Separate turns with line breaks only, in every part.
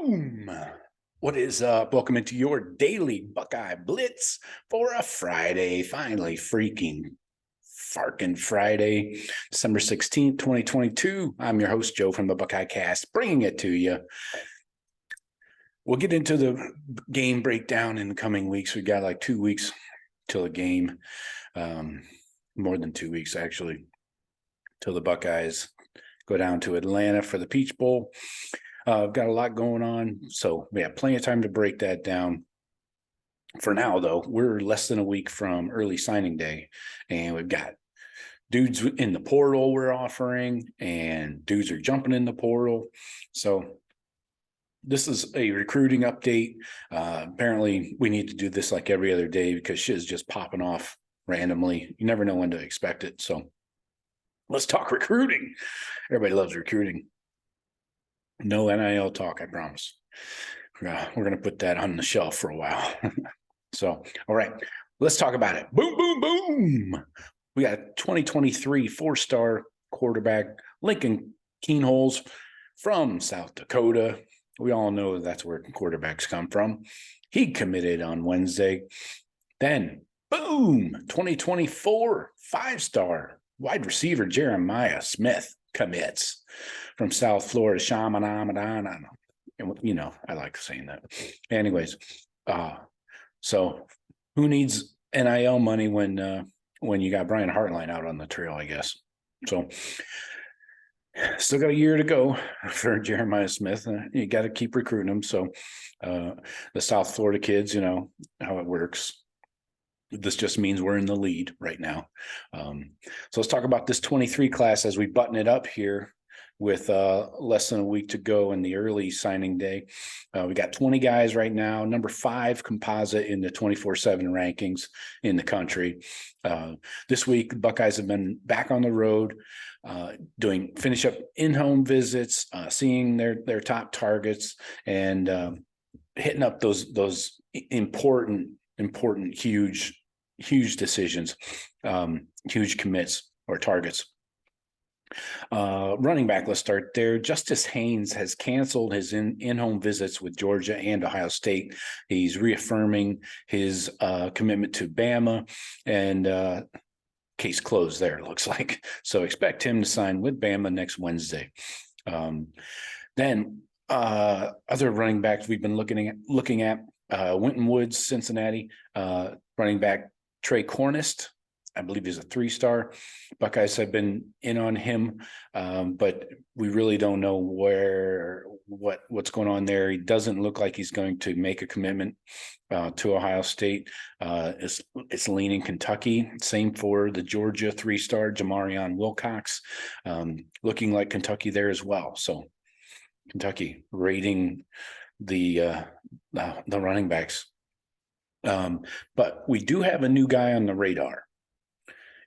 Boom! What is up? Welcome into your daily Buckeye Blitz for a Friday. Finally, farking Friday, December 16th, 2022. I'm your host, Joe from the Buckeye Cast, bringing it to you. We'll get into the game breakdown in the coming weeks. We got like 2 weeks till a game, more than 2 weeks, actually, till the Buckeyes go down to Atlanta for the Peach Bowl. I've got a lot going on, so we have plenty of time to break that down. For now, though, we're less than a week from early signing day, and we've got dudes in the portal we're offering, and dudes are jumping in the portal. So this is a recruiting update. Apparently, we need to do this like every other day because shit is just popping off randomly. You never know when to expect it. So let's talk recruiting. Everybody loves recruiting. No NIL talk, I promise. We're going to put that on the shelf for a while. So, all right, let's talk about it. Boom, boom, boom. We got a 2023 four-star quarterback, Lincoln Keenholz from South Dakota. We all know that's where quarterbacks come from. He committed on Wednesday. Then, boom, 2024 five-star wide receiver Jeremiah Smith commits from South Florida. Shamanamadan. You know, I like saying that. Anyways, so who needs NIL money when you got Brian Hartline out on the trail, I guess. So still got a year to go for Jeremiah Smith. You got to keep recruiting them. So the South Florida kids, you know how it works. This just means we're in the lead right now. So let's talk about this 23 class as we button it up here with less than a week to go in the early signing day. We got 20 guys right now, number 5 composite in the 24/7 rankings in the country. This week, the Buckeyes have been back on the road, finish up in-home visits, seeing their top targets, and hitting up those important, huge decisions, huge commits or targets. Running back, let's start there. Justice Haynes has canceled his in-home visits with Georgia and Ohio State. He's reaffirming his commitment to Bama, and case closed there, it looks like. So expect him to sign with Bama next Wednesday. Then other running backs we've been looking at Winton Woods, Cincinnati, running back Trey Cornist. I believe he's a 3-star. Buckeyes have been in on him, but we really don't know what's going on there. He doesn't look like he's going to make a commitment to Ohio State. It's leaning Kentucky. Same for the Georgia 3-star Jamarion Wilcox, looking like Kentucky there as well. So Kentucky rating the running backs. But we do have a new guy on the radar.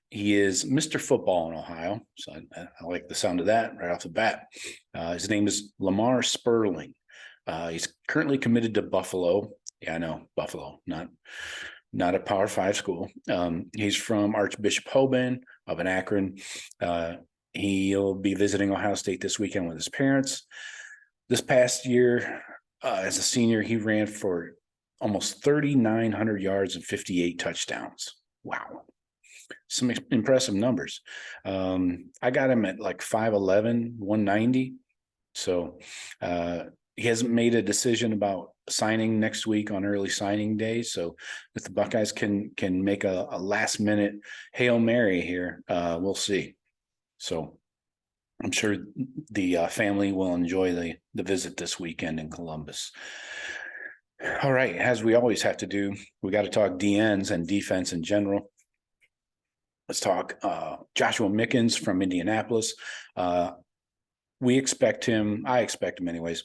He is Mr. Football in Ohio, so I like the sound of that right off the bat. His name is Lamar Sperling. He's currently committed to Buffalo. Yeah, I know, Buffalo, not a Power 5 school. He's from Archbishop Hoban up in Akron. He'll be visiting Ohio State this weekend with his parents. This past year, as a senior, he ran for almost 3,900 yards and 58 touchdowns. Wow. Some impressive numbers. I got him at like 5'11", 190. So he hasn't made a decision about signing next week on early signing day. So if the Buckeyes can make a last minute Hail Mary here, we'll see. So I'm sure the family will enjoy the visit this weekend in Columbus. All right, as we always have to do, we got to talk DNs and defense in general. Let's talk Joshua Mickens from Indianapolis. We expect him, I expect him anyways,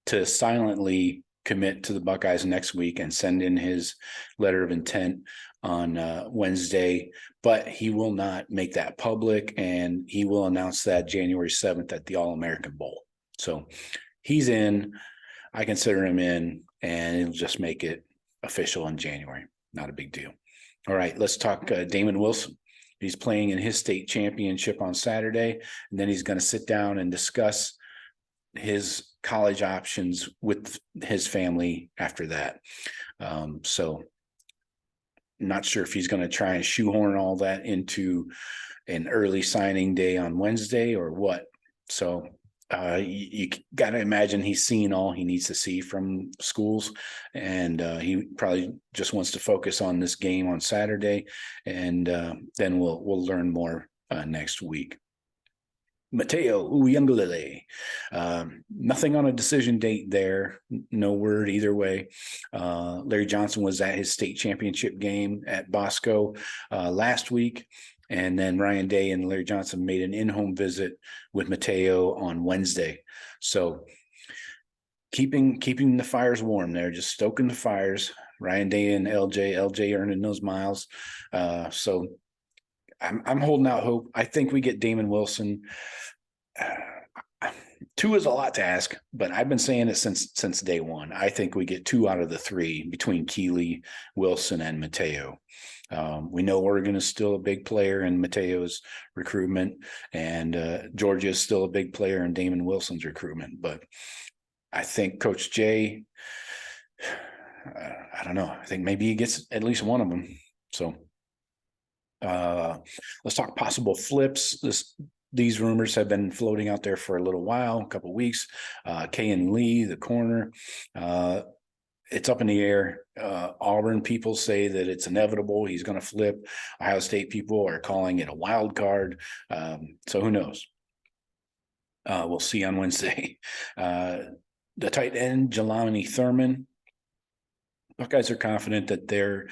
to silently commit to the Buckeyes next week and send in his letter of intent on Wednesday, but he will not make that public, and he will announce that January 7th at the All-American Bowl. So he's in. I consider him in, and it'll just make it official in January. Not a big deal. All right, let's talk Damon Wilson. He's playing in his state championship on Saturday, and then he's going to sit down and discuss his college options with his family after that. So not sure if he's going to try and shoehorn all that into an early signing day on Wednesday or what. So you got to imagine he's seen all he needs to see from schools, and he probably just wants to focus on this game on Saturday, and then we'll learn more next week. Mateo Uyunglele. Nothing on a decision date there. No word either way. Larry Johnson was at his state championship game at Bosco last week. And then Ryan Day and Larry Johnson made an in-home visit with Mateo on Wednesday. So keeping the fires warm there, just stoking the fires. Ryan Day and LJ earning those miles. So I'm holding out hope. I think we get Damon Wilson. 2 is a lot to ask, but I've been saying it since day one. I think we get 2 out of the 3 between Keeley, Wilson, and Mateo. We know Oregon is still a big player in Mateo's recruitment, and Georgia is still a big player in Damon Wilson's recruitment. But I think Coach Jay, I don't know. I think maybe he gets at least one of them. So let's talk possible flips. These rumors have been floating out there for a little while, a couple of weeks. Kayan Lee, the corner, it's up in the air. Auburn people say that it's inevitable. He's going to flip. Ohio State people are calling it a wild card. So who knows? We'll see on Wednesday. The tight end, Jelani Thurman. Buckeyes are confident that they're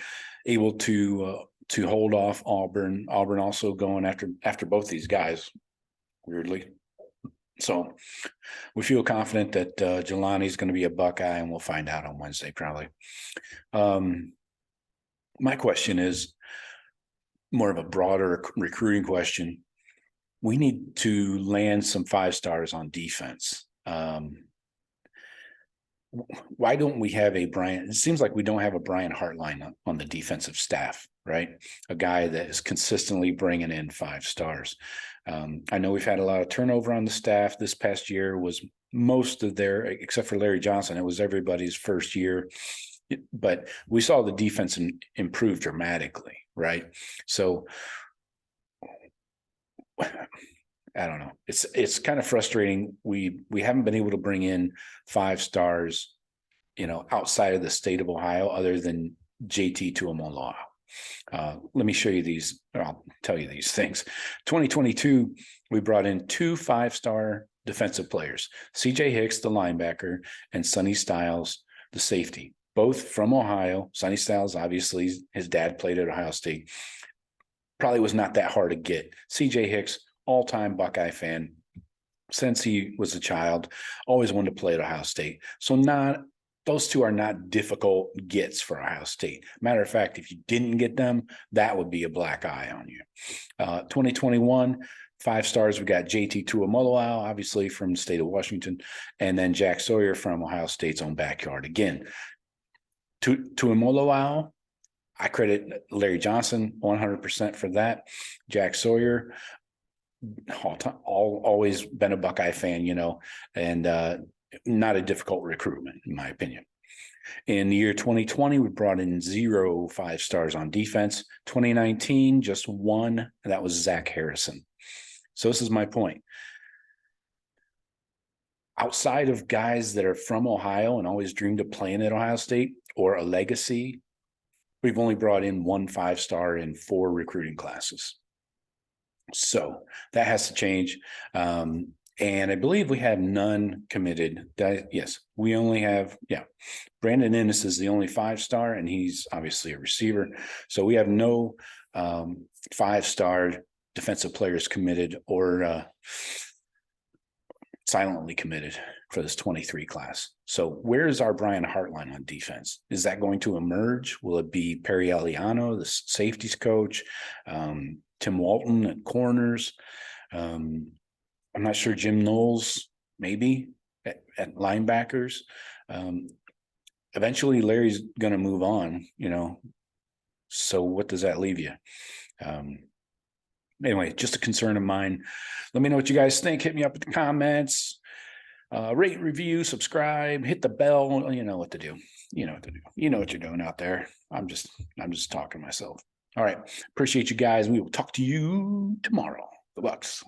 able to hold off Auburn. Auburn also going after both these guys, weirdly. So we feel confident that Jelani is going to be a Buckeye, and we'll find out on Wednesday probably. My question is more of a broader recruiting question. We need to land some 5-stars on defense. Why don't we have a Brian? It seems like we don't have a Brian Hartline on the defensive staff, right? A guy that is consistently bringing in 5 stars. I know we've had a lot of turnover on the staff. This past year was most of their, except for Larry Johnson, it was everybody's first year. But we saw the defense improve dramatically, right? So I don't know. It's kind of frustrating. We haven't been able to bring in 5 stars, outside of the state of Ohio, other than JT Tuimoloau. Let me show you these. I'll tell you these things. 2022, we brought in 2 5-star defensive players: CJ Hicks, the linebacker, and Sonny Styles, the safety, both from Ohio. Sonny Styles, obviously, his dad played at Ohio State. Probably was not that hard to get. CJ Hicks, all-time Buckeye fan since he was a child, always wanted to play at Ohio State. So those 2 are not difficult gets for Ohio State. Matter of fact, if you didn't get them, that would be a black eye on you. 2021, 5 stars, we got JT Tuimoloau, obviously from the state of Washington, and then Jack Sawyer from Ohio State's own backyard. Again, Tuimoloau, I credit Larry Johnson 100% for that. Jack Sawyer, always been a Buckeye fan, and not a difficult recruitment, in my opinion. In the year 2020, we brought in 0 5 stars on defense. 2019, just 1, and that was Zach Harrison. So this is my point. Outside of guys that are from Ohio and always dreamed of playing at Ohio State or a legacy, we've only brought in 1 5-star in 4 recruiting classes. So that has to change. And I believe we have none committed. Yes, we only have, Brandon Ennis is the only 5-star, and he's obviously a receiver. So we have no 5-star defensive players committed or silently committed for this 23 class. So where is our Brian Hartline on defense? Is that going to emerge? Will it be Perry Aliano, the safeties coach, Tim Walton at corners? I'm not sure. Jim Knowles, maybe at linebackers. Eventually, Larry's going to move on, So what does that leave you? Anyway, just a concern of mine. Let me know what you guys think. Hit me up in the comments. Rate, review, subscribe, hit the bell. You know what to do. You know what to do. You know what you're doing out there. I'm just talking to myself. All right. Appreciate you guys. We will talk to you tomorrow. The Bucks.